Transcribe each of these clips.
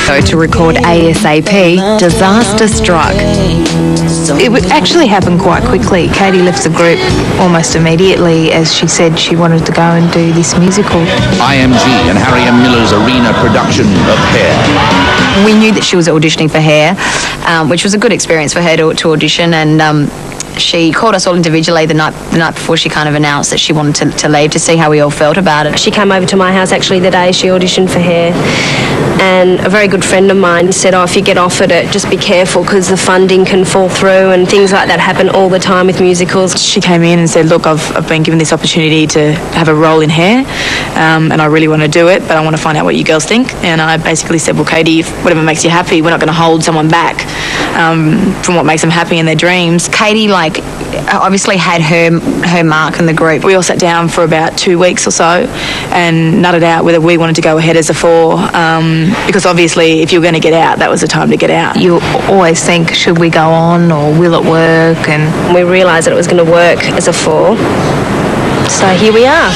So to record ASAP, disaster struck. It would actually happen quite quickly. Katie left the group almost immediately as she said she wanted to go and do this musical. IMG and Harry and Miller's arena production of Hair. We knew that she was auditioning for Hair, which was a good experience for her to audition, and she called us all individually the night before she kind of announced that she wanted to leave, to see how we all felt about it. She came over to my house actually the day she auditioned for Hair, and a very good friend of mine said, oh, if you get offered it, just be careful because the funding can fall through, and things like that happen all the time with musicals. She came in and said, look, I've been given this opportunity to have a role in Hair, and I really want to do it, but I want to find out what you girls think. And I basically said, well, Katie, if whatever makes you happy, we're not going to hold someone back from what makes them happy in their dreams. Katie, obviously had her mark in the group. We all sat down for about 2 weeks or so and nutted out whether we wanted to go ahead as a four, because obviously if you were going to get out, that was the time to get out. You always think, should we go on or will it work? And we realised that it was going to work as a four, so here we are.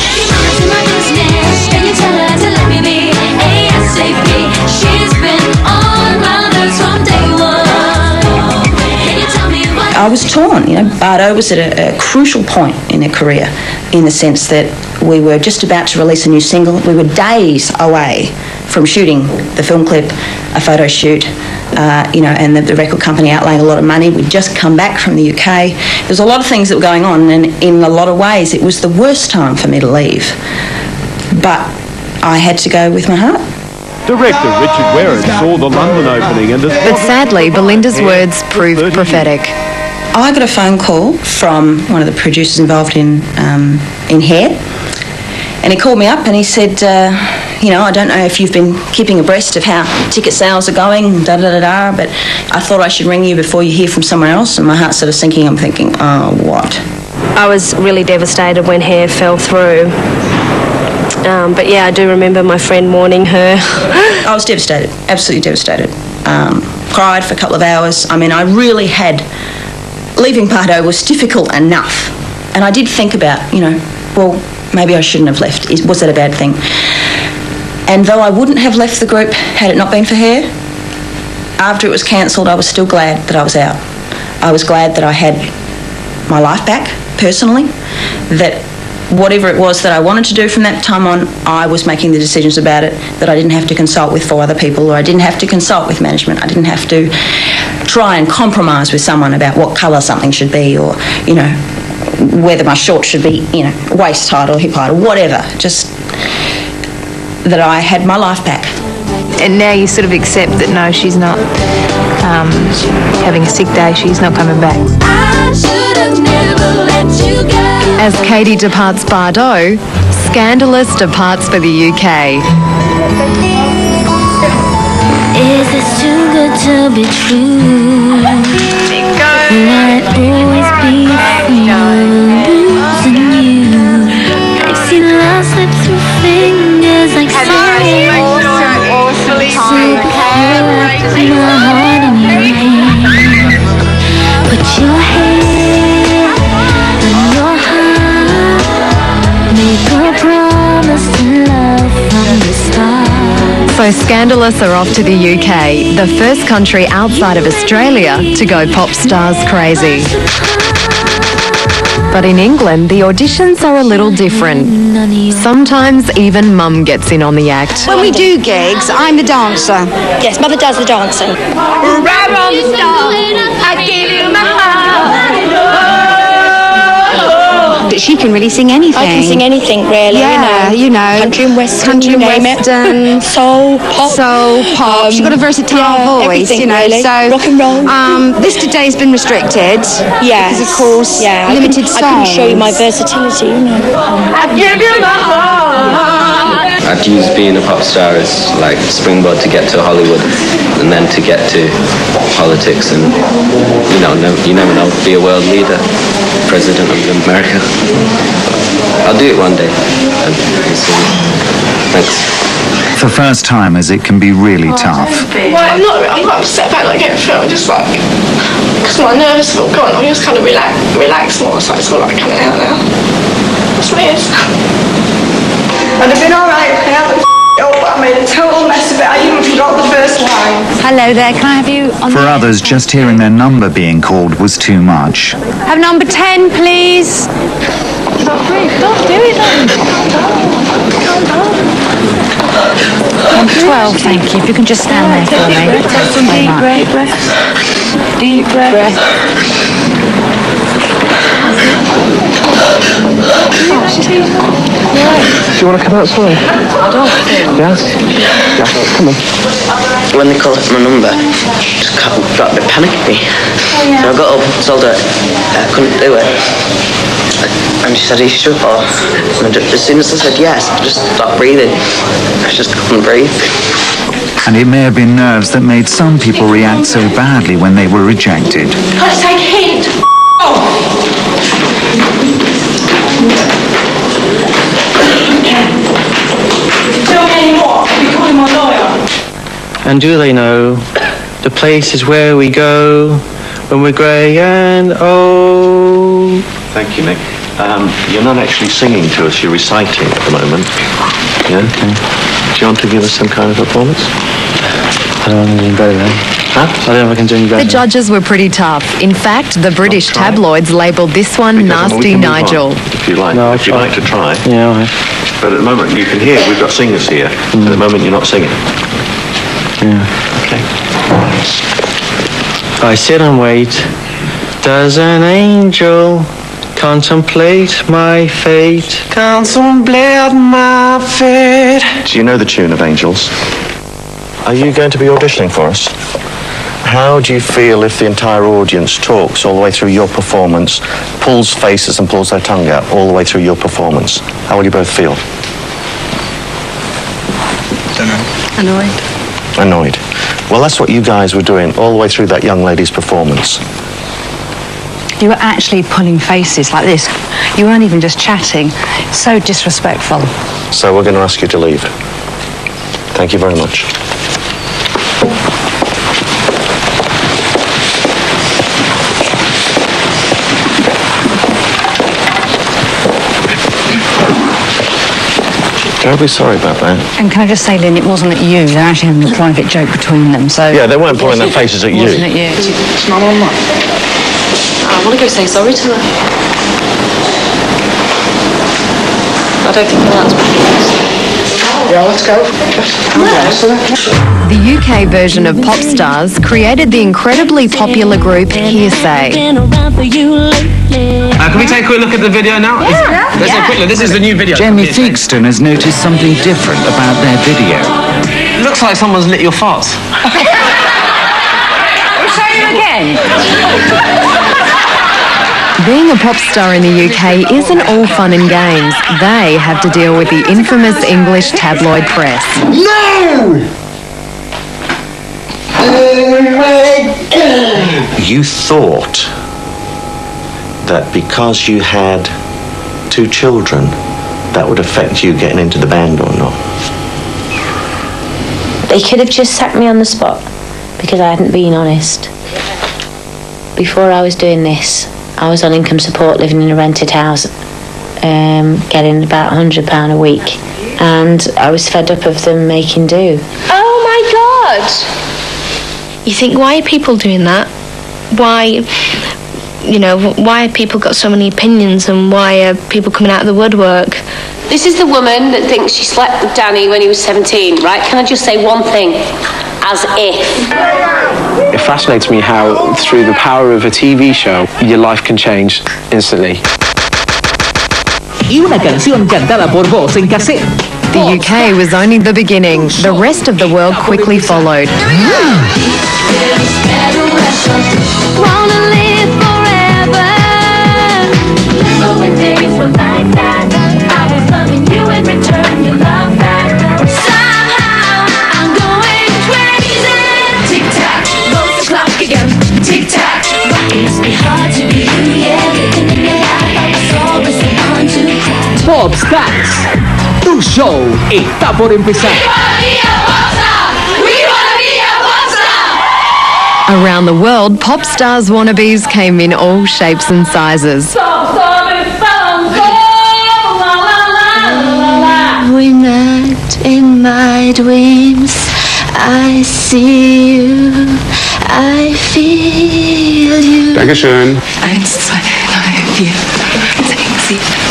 I was torn. Bardo was at a crucial point in her career, in the sense that we were just about to release a new single. We were days away from shooting the film clip, a photo shoot, and the record company outlaying a lot of money. We'd just come back from the UK. There was a lot of things that were going on, and in a lot of ways it was the worst time for me to leave. But I had to go with my heart. Director Richard Wherrett saw the London opening and... But sadly, Belinda's words proved prophetic. I got a phone call from one of the producers involved in Hair, and he called me up and he said, I don't know if you've been keeping abreast of how ticket sales are going, but I thought I should ring you before you hear from someone else. And my heart started sinking. I'm thinking, oh, what? I was really devastated when Hair fell through. But yeah, I do remember my friend warning her. I was devastated, absolutely devastated. Cried for a couple of hours. I mean, I really had... Leaving Bardo was difficult enough. And I did think about, well, maybe I shouldn't have left. Was that a bad thing? And though I wouldn't have left the group had it not been for Hair, after it was cancelled, I was still glad that I was out. I was glad that I had my life back, personally, that whatever it was that I wanted to do from that time on, I was making the decisions about it, that I didn't have to consult with 4 other people, or I didn't have to consult with management. I didn't have to try and compromise with someone about what colour something should be, or, whether my shorts should be, waist height or hip height or whatever. Just that I had my life back. And now you sort of accept that, no, she's not having a sick day, she's not coming back. I should have never let you go. As Katie departs Bardo, Scandalous departs for the UK. Is this too good to be true? Will I always be losing you? I've seen love slip through fingers like sand. Put my heart in your hand. Put your hand on your heart. Make a promise to love from the start. So Scandalous are off to the UK, the first country outside of Australia to go Popstars crazy. But in England, the auditions are a little different. Sometimes even Mum gets in on the act. When we do gigs, I'm the dancer. Yes, Mother does the dancing. Right on the star, I gave you my heart. But she can really sing anything. I can sing anything, really. Yeah, country and western, soul, pop. She's got a versatile voice, really. So rock and roll. This today's been restricted. Yes. Because of course, limited songs. I couldn't show you my versatility. I give you my heart. I've used being a pop star as like a springboard to get to Hollywood, and then to get to politics, and you never know, be a world leader, president of America. I'll do it one day. Thanks. For first timers, it can be really tough. Well, I'm not upset about not getting through. I'm just because my nerves are all gone. I'm just kind of relax more, so it's all coming out now. That's what it is. I'd have been alright if I hadn't but I made a total mess of it. I even forgot start the first line. Hello there, can I have you on For others, just hearing their number being called was too much. Have number 10, please. Don't do it then. Number 12, thank you. If you can just stand there for me. Take some deep breaths. Deep breath. Do you want to come outside? I don't think. Yeah? Come on. When they called my number, just got a bit panic at me. So I got up, told her I couldn't do it. And she said, are you sure? And as soon as I said yes, I just stopped breathing. I just couldn't breathe. And it may have been nerves that made some people react so badly when they were rejected. Let's take a hint. And do they know the places where we go when we're grey and old? Thank you, Nick. You're not actually singing to us, you're reciting at the moment. Yeah? Okay. Do you want to give us some kind of performance? I don't know anything better then. Huh? I don't know if I can do any better. The judges were pretty tough. In fact, the British tabloids labelled this one Nasty Nigel. If you like, No, if you'd like to try. Yeah, all right. But at the moment, you can hear we've got singers here. At the moment, you're not singing. Yeah. Okay. I sit and wait. Does an angel contemplate my fate? Contemplate my fate. Do you know the tune of Angels? Are you going to be auditioning for us? How do you feel if the entire audience talks all the way through your performance, pulls faces and pulls their tongue out all the way through your performance? How will you both feel? Don't know. Annoyed. Annoyed. Well, that's what you guys were doing all the way through that young lady's performance. You were actually pulling faces like this. You weren't even just chatting. So disrespectful. So we're going to ask you to leave. Thank you very much. Don't be sorry about that. And can I just say, Lynn, it wasn't at you. They're actually having a private joke between them, so... Yeah, they weren't pulling their faces at you. Wasn't at you. It's not on that. I want to go say sorry to her. I don't think that's Yeah, let's go. The UK version of Popstars created the incredibly popular group Hearsay. Can we take a quick look at the video now? Yeah. Let's take a quick look. This is the new video. Jamie Theakston has noticed something different about their video. It looks like someone's lit your farts. We'll show you again. Being a pop star in the UK isn't all fun and games. They have to deal with the infamous English tabloid press. No! You thought that because you had 2 children, that would affect you getting into the band or not? They could have just sacked me on the spot because I hadn't been honest. Before I was doing this, I was on income support, living in a rented house, getting about £100 a week, and I was fed up of them making do. Oh my God! You think, why are people doing that? Why, why have people got so many opinions, and why are people coming out of the woodwork? This is the woman that thinks she slept with Danny when he was 17, right? Can I just say one thing? As if. It fascinates me how, through the power of a TV show, your life can change instantly. The UK was only the beginning. The rest of the world quickly followed. Wanna live forever. Remember when days were like that? I was loving you in return, you love back. Somehow I'm going crazy. Tick tack, goes the clock again. Tick tack. It must be hard to be you, yeah. Living in your life, I was always the one to cry. Popstars, tu show está por empezar. Around the world, pop stars wannabes came in all shapes and sizes. We met in my dreams. I see you, I feel you. Dankeschön. 1, 2, 3, 4, 6, 7.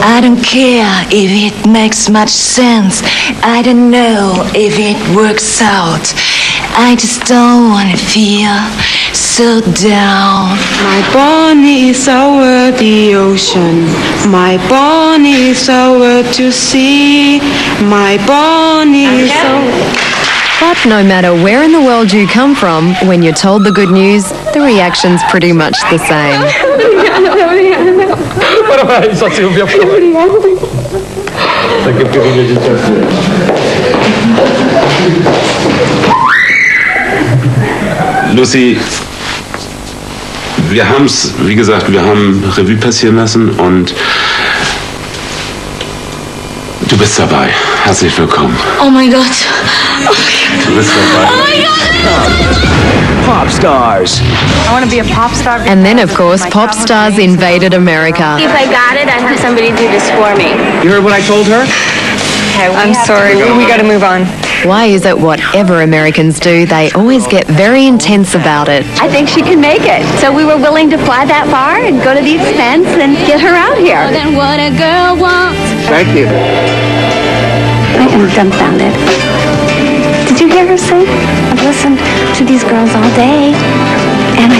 I don't care if it makes much sense. I don't know if it works out. I just don't wanna feel so down. My bonnie is over the ocean. My bonnie is over to sea. My bonnie is over. But no matter where in the world you come from, when you're told the good news, the reaction's pretty much the same. Lucy, wir haben es, wie gesagt, wir haben Revue passieren lassen und du bist dabei. Herzlich willkommen. Oh my God. Du bist dabei. Oh my God. Popstars. I want to be a pop star. And then, of course, Popstars invaded America. If I got it, I'd have somebody do this for me. You heard what I told her? I'm sorry, we got to move on. Why is it whatever Americans do, they always get very intense about it? I think she can make it. So we were willing to fly that far and go to the expense and get her out here. More than what a girl wants. Thank you. I am dumbfounded. Did you hear her sing? I've listened to these girls all day, and I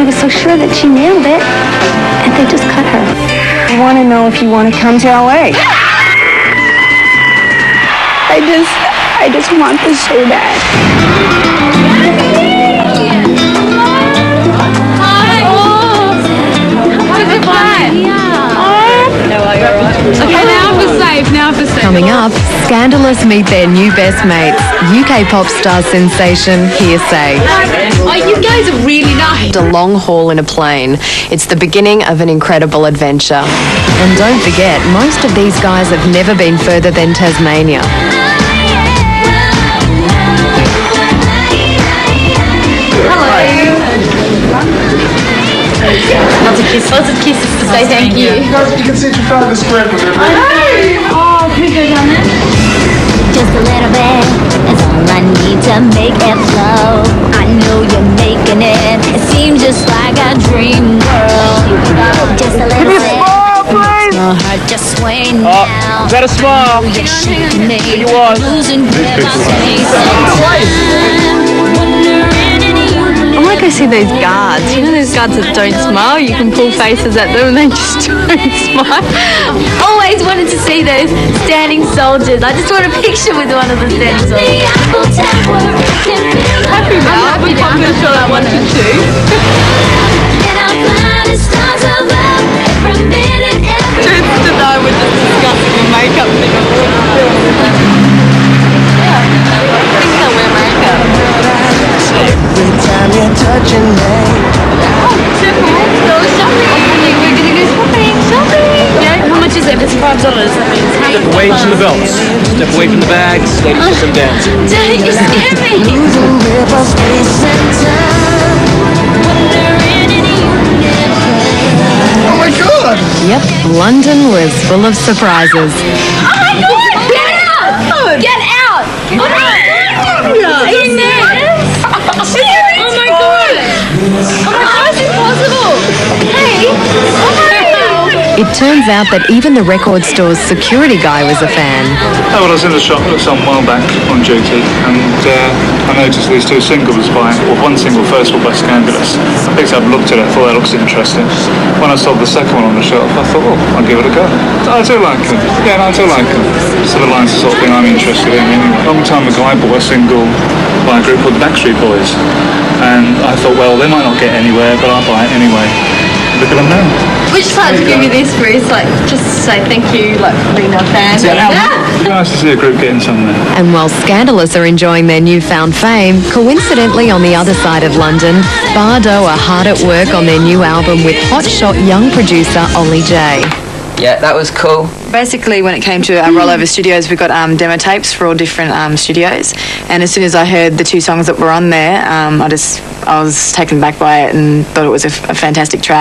was so sure that she nailed it, and they just cut her. I want to know if you want to come to LA. I just want this so bad. Okay, now for safe, Coming up, Scandalous meet their new best mates, UK pop star sensation Hearsay. Oh, you guys are really nice. A long haul in a plane. It's the beginning of an incredible adventure. And don't forget, most of these guys have never been further than Tasmania. Lots of kisses to say thank you. You can sit in front of the square for a bit. Oh, can we go down there? Just a little bit is all I need to make it flow. I know you're making it. It seems just like a dream world. Just a little bit. No hurt, just sway now. Is that a smile? You're shaking me. You was. Losing grip on space. I want to go see those guards. You know those guards that don't smile? You can pull faces at them and they just don't smile. Always wanted to see those standing soldiers. I just want a picture with one of the standing soldiers. Happy now. I'm going to show that one to two. Truth to know, we're just discussing the makeup thing. I think they'll wear makeup. Every time you're touching me. Oh, go shopping. We're going to go shopping. Yeah, how much is it? It's $5. Step away from the belts. Step away from the bags. Ladies, put them down. Don't you scare me. Oh my God! Yep, London was full of surprises. Oh my God! Get out! Get out! Oh my God! Are you serious? Oh my God! Oh my God, it's impossible! Hey! Oh my God! It turns out that even the record store's security guy was a fan. Oh, well, I was in the shop some while back on duty, and I noticed these two singles by, well, one single first of all by Scandalous. I picked up, looked at it, thought that looks interesting. When I saw the second one on the shelf, I thought, oh, I'll give it a go. I do like them. Yeah, I do like them. So the line's the sort of thing I'm interested in anyway. A long time ago, I bought a single by a group called the Backstreet Boys, and I thought, well, they might not get anywhere, but I'll buy it anyway. Look at them now. Which part to give you this, Bruce? Like, just say thank you, like, for being a fan. It's nice to see a group getting somewhere. And while Scandalous are enjoying their newfound fame, coincidentally on the other side of London, Bardo are hard at work on their new album with hotshot young producer Ollie J. Yeah, that was cool. Basically, when it came to Rollover Studios, we got demo tapes for all different studios. And as soon as I heard the two songs that were on there, I was taken back by it and thought it was a fantastic track.